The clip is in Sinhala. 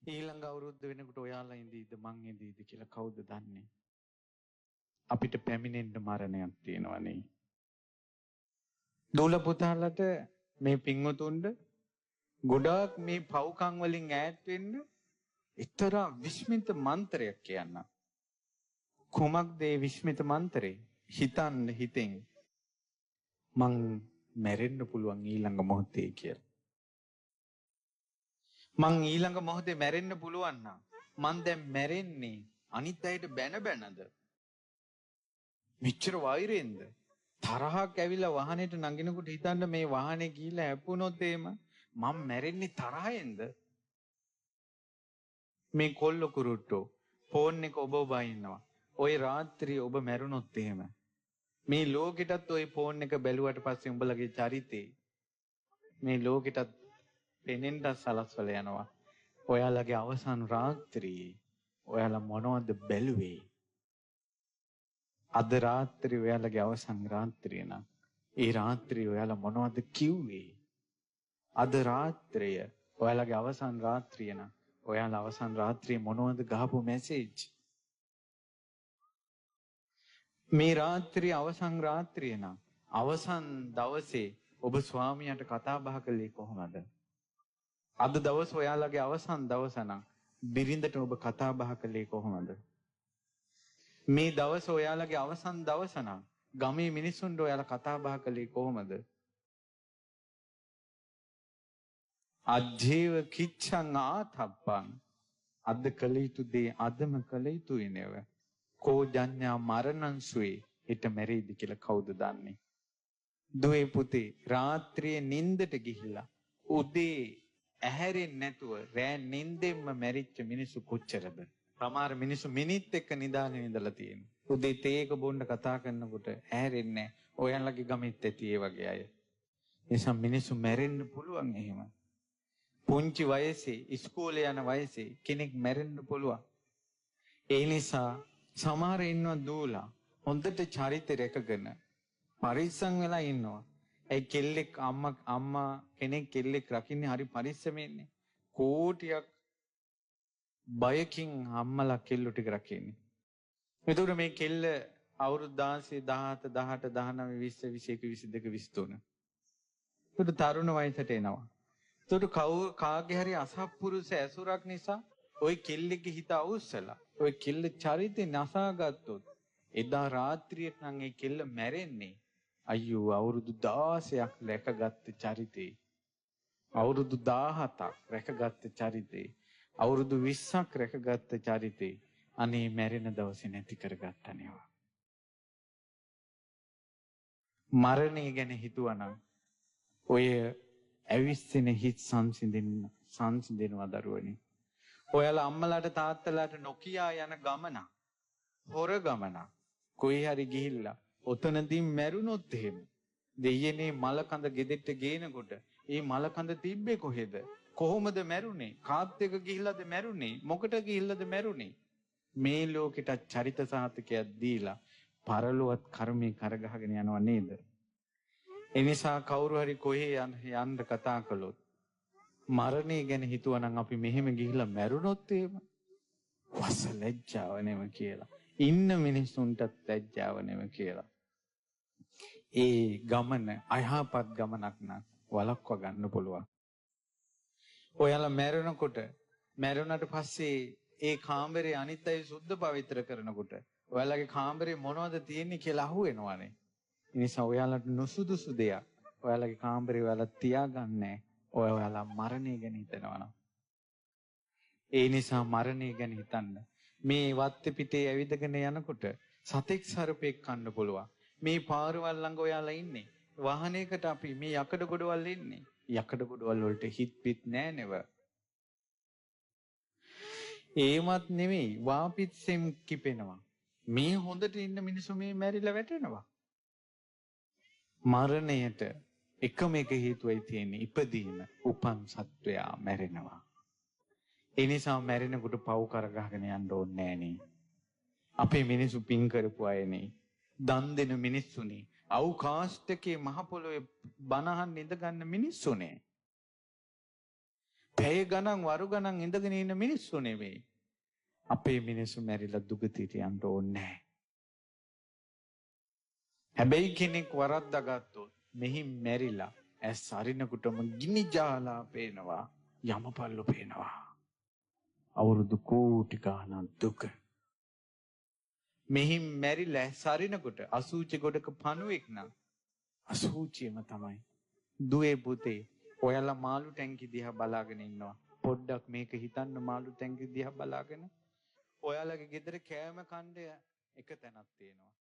ඊළඟ අවුරුද්ද වෙනකොට ඔයාලා ඉඳීද මං ඉඳීද කියලා කවුද දන්නේ? අපිට පැමිණෙන්න මරණයක් තියෙනවනේ. දූල පුතාලට මේ පින්වතුන්ට ගොඩාක් මේ පව්කම් වලින් ඈත් වෙන්න එක්තරා විස්මිත මන්ත්‍රයක් කියන්න. කුමක්ද ඒ විස්මිත මන්ත්‍රේ? හිතන්න හිතෙන් මං මැරෙන්න පුළුවන් ඊළඟ මොහොතේ කියලා. මං ඊළඟ මොහොතේ මැරෙන්න පුළුවන් නම් මං දැන් මැරෙන්නේ අනිත් අයට බැන බැනද? මෙච්චර වෛරෙන්ද? තරහක් ඇවිල්ලා වාහනේට නගිනකොට හිතන්න මේ වාහනේ ගිහිල්ලා හැප්පුණොත් එහෙම මං මැරෙන්නේ තරහෙන්ද? මේ කොල්ල කුරුට්ටෝ ෆෝන් එක ඔබ ඉන්නවා. ওই රාත්‍රියේ ඔබ මැරුණොත් එහෙම මේ ලෝකෙටත් ওই ෆෝන් එක බැලුවට පස්සේ උඹලගේ චරිතේ මේ ලෝකෙටත් පෙනෙන්න සලස්වල යනවා. ඔයාලගේ අවසන් රාත්‍රියේ ඔයාලා මොනවද බැලුවේ? අද රාත්‍රියේ ඔයාලගේ අවසන් රාත්‍රිය නම් ඒ රාත්‍රියේ ඔයාලා මොනවද කිව්වේ? අද රාත්‍රිය ඔයාලගේ අවසන් රාත්‍රිය නම් ඔයාලා අවසන් රාත්‍රියේ මොනවද ගහපු මැසේජ්? මේ රාත්‍රියේ අවසන් රාත්‍රිය නම් අවසන් දවසේ ඔබ ස්වාමියාට කතා බහ කළේ කොහොමද? අද දවස් ඔයාලගේ අවසන් දවස නම් බිරිඳට ඔබ කතා බහ කළේ කොහොමද? මේ දවස් ඔයාලගේ අවසන් දවස නම් ගමේ මිනිස්සුන්ට ඔයාලා කතා බහ කළේ කොහොමද? අජීව කිච්ඡං ආතප්පං අද කළ යුතු දේ අදම කළ යුතුයි නේද? කෝ ජඤ්ඤා මරණං සුවේ හිට මැරෙයිද කියලා කවුද දන්නේ? දුවේ පුතේ රාත්‍රියේ නිින්දට ගිහිල්ලා උදේ ඇහැරෙන්නේ නැතුව රෑ නිින්දෙන්ම මැරිච්ච මිනිස්සු කොච්චරද? සමහර මිනිස්සු මිනිත් එක්ක නිදාගෙන ඉඳලා තියෙනවා. උදේ තේක බොන්න කතා කරනකොට ඇහැරෙන්නේ නැහැ. ඔයන්ලගේ ගමෙත් ඇති ඒ වගේ අය. නිසා මිනිස්සු මැරෙන්න පුළුවන් එහෙම. පුංචි වයසේ ඉස්කෝලේ යන වයසේ කෙනෙක් මැරෙන්න පුළුවන්. ඒ නිසා සමහර ඉන්නවා දූලා හොඳට චරිත රැකගෙන පරිස්සම් වෙලා ඉන්නවා. ඒ කෙල්ලෙක් අම්මා කෙනෙක් කෙල්ලෙක් රකින්නේ හරි පරිස්සමෙන්නේ. කෝටියක් බයකින් අම්මලා කෙල්ලු ටික රකින්නේ. එතකොට මේ කෙල්ල අවුරුදු 16 17 18 19 20 21 22 23. එතකොට තරුණ වයසට එනවා. එතකොට කාගේ හරි අසත්පුරුෂ ඇසුරක් නිසා ওই කෙල්ලෙක්ගේ හිත අවුස්සලා ওই කෙල්ල චරිතේ නසාගත්තොත් එදා රාත්‍රියට නම් ඒ කෙල්ල මැරෙන්නේ. අයියෝ අවුරුදු 16ක් රැකගත්ත චරිතේ. අවුරුදු 17ක් රැකගත්ත චරිතේ. අවුරුදු 20ක් රැකගත්ත චරිතේ. අනේ මැරෙන දවසේ නැති කරගත්තනේවා. මරණය ගැන හිතුවනම් ඔය ඇවිස්සෙන හිත් සංසිඳෙනවා දරුවනේ. ඔයාලා අම්මලාට තාත්තලාට නොකියා යන ගමන හොර ගමන කොයි හරි ගිහිල්ලා ඔතනදී මැරුණොත් එහෙම දෙයනේ මලකඳ ගෙදෙට්ට ගේනකොට ඒ මලකඳ තිබ්බේ කොහෙද? කොහොමද මැරුණේ? කාත් එක ගිහිල්ලාද මැරුණේ? මොකට ගිහිල්ලාද මැරුණේ? මේ ලෝකෙට චරිත සාහිත්‍යයක් දීලා පරලොවත් කර්මී කරගහගෙන යනව නේද? එනිසා කවුරු හරි කොහේ යන්න කතා කළොත් මරණය ගැන හිතුවනම් අපි මෙහෙම ගිහිල්ලා මැරුණොත් එහෙම වස ලැජ්ජාව නෙම කියලා. ඉන්න මිනිස්සුන්ටත් ලැජ්ජාව නෙම කියලා. ඒ ගමන අයහපත් ගමනක් නම් වළක්වා ගන්න පුළුවන්. ඔයාලා මැරුණට පස්සේ ඒ කාමරේ අනිත් අය සුද්ධ පවිත්‍ර කරනකොට ඔයාලගේ කාමරේ මොනවද තියෙන්නේ කියලා අහුවෙනවනේ. ඒ නිසා ඔයාලට නුසුදුසු දෙයක් ඔයාලගේ කාමරේ ඔයාලා තියාගන්නේ. ඔයාලා මරණය ගැන හිතනවා. ඒ නිසා මරණය ගැන හිතන්න. මේ වත්ත පිටේ ඇවිදගෙන යනකොට සතෙක් සර්පෙක් කන්න පුළුවන්. මේ පාරවල් ළඟ ඔයාලා ඉන්නේ. වාහනයකට අපි මේ යකඩ ගොඩවල් ඉන්නේ. යකඩ ගොඩවල් වලට හිට පිට නෑ නෙව. ඒවත් නෙමෙයි වාපිත්සෙම් කිපෙනවා. මේ හොඳට ඉන්න මිනිස්සු මේ මැරිලා වැටෙනවා. මරණයට එකම එක හේතුවයි තියෙන්නේ ඉපදීම. උපන් සත්වයා මැරෙනවා. ඒ නිසා මැරෙනකොට පව් කරගහගෙන යන්න ඕනේ නෑනේ. අපේ මිනිස්සු පින් කරපු අයනේ. දන් දෙන මිනිස්සුනේ. අවකාශයේ මහ පොළොවේ බනහන් ඉඳ ගන්න මිනිස්සුනේ. පැය ගණන් වරු ගණන් ඉඳගෙන ඉන්න මිනිස්සු නෙමෙයි. අපේ මිනිස්සු මැරිලා දුගතියට යන්න ඕනේ නැහැ. හැබැයි කෙනෙක් වරද්දාගත්තොත් මෙහි මැරිලා ඇස් අරිනකොටම ගිනි ජාලා පේනවා, යමපල්ලු පේනවා. අවුරුදු කෝටි ගාණක් දුක. මෙහි මැරිලා ඇස් අරිනකොට අසූචි ගොඩක පණුවෙක් නම් අසූචියම තමයි. දුවේ පුතේ ඔයාලා මාළු ටැංකිය දිහා බලාගෙන ඉන්නවා. පොඩ්ඩක් මේක හිතන්න මාළු ටැංකිය දිහා බලාගෙන. ඔයාලගේ ගෙදර කෑම කණ්ඩ එක තැනක් තියෙනවා.